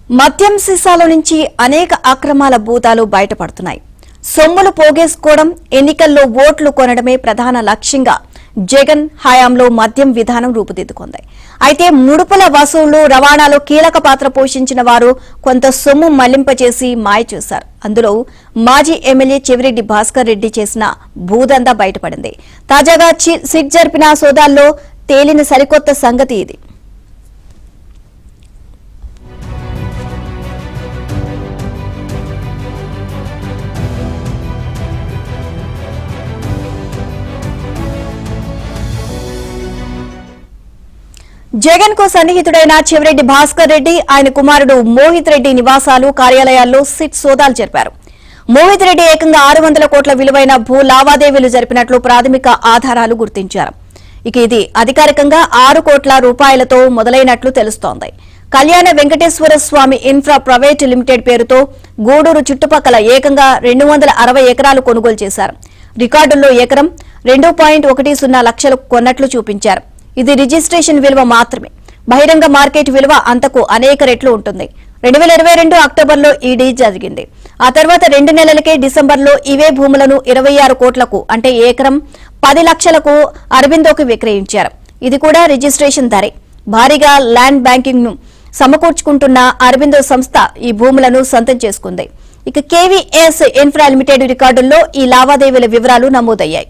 మద్యం సీసాల నుంచి అనేక అక్రమాల భూతాలు బయటపడుతున్నాయి. సొమ్ములు పోగేసుకోవడం, ఎన్నికల్లో ఓట్లు కొనడమే ప్రధాన లక్ష్యంగా జగన్ హయాంలో మద్యం విధానం రూపుదిద్దుకుంది. అయితే ముడుపుల వసూళ్లు, రవాణాలో కీలక పాత్ర పోషించిన వారు కొంత సొమ్ము మళ్లింపచేసి మాయ చేశారు. అందులో మాజీ ఎమ్మెల్యే చెవిరెడ్డి భాస్కర్ రెడ్డి చేసిన భూదందా బయటపడింది. తాజాగా సిట్ జరిపిన సోదాల్లో తేలిన సరికొత్త సంగతి ఇది. జగన్ కు సన్నిహితుడైన చెవిరెడ్డి భాస్కర్ రెడ్డి, ఆయన కుమారుడు మోహిత్ రెడ్డి నివాసాలు, కార్యాలయాల్లో సిట్ సోదాలు జరిపారు. మోహిత్ రెడ్డి ఏకంగా 600 కోట్ల విలువైన భూ లావాదేవీలు జరిపినట్లు ప్రాథమిక ఆధారాలు గుర్తించారు. ఇక ఇది అధికారికంగా 6 కోట్ల రూపాయలతో మొదలైనట్లు తెలుస్తోంది. కళ్యాణ వెంకటేశ్వర స్వామి ఇన్ఫ్రా ప్రైవేట్ లిమిటెడ్ పేరుతో గూడూరు చుట్టుపక్కల ఏకంగా 260 ఎకరాలు కొనుగోలు చేశారు. రికార్డుల్లో ఎకరం 2.10 లక్షలు కొన్నట్లు చూపించారు. ఇది రిజిస్ట్రేషన్ విలువ మాత్రమే. బహిరంగ మార్కెట్ విలువ అంతకు అనేక రెట్లు ఉంటుంది. 2022 అక్టోబర్లో ఈ డీల్ జరిగింది. ఆ తర్వాత 2 నెలలకే డిసెంబర్లో ఇవే భూములను 26 కోట్లకు అంటే ఏకరం 10 లక్షలకు అరబిందోకి విక్రయించారు. ఇది కూడా రిజిస్ట్రేషన్ ధరే. భారీగా ల్యాండ్ బ్యాంకింగ్ ను సమకూర్చుకుంటున్న అరబిందో సంస్థ ఈ భూములను సొంతం చేసుకుంది. ఇక కేవీఎస్ ఇన్ఫ్రా లిమిటెడ్ రికార్డుల్లో ఈ లావాదేవీల వివరాలు నమోదయ్యాయి.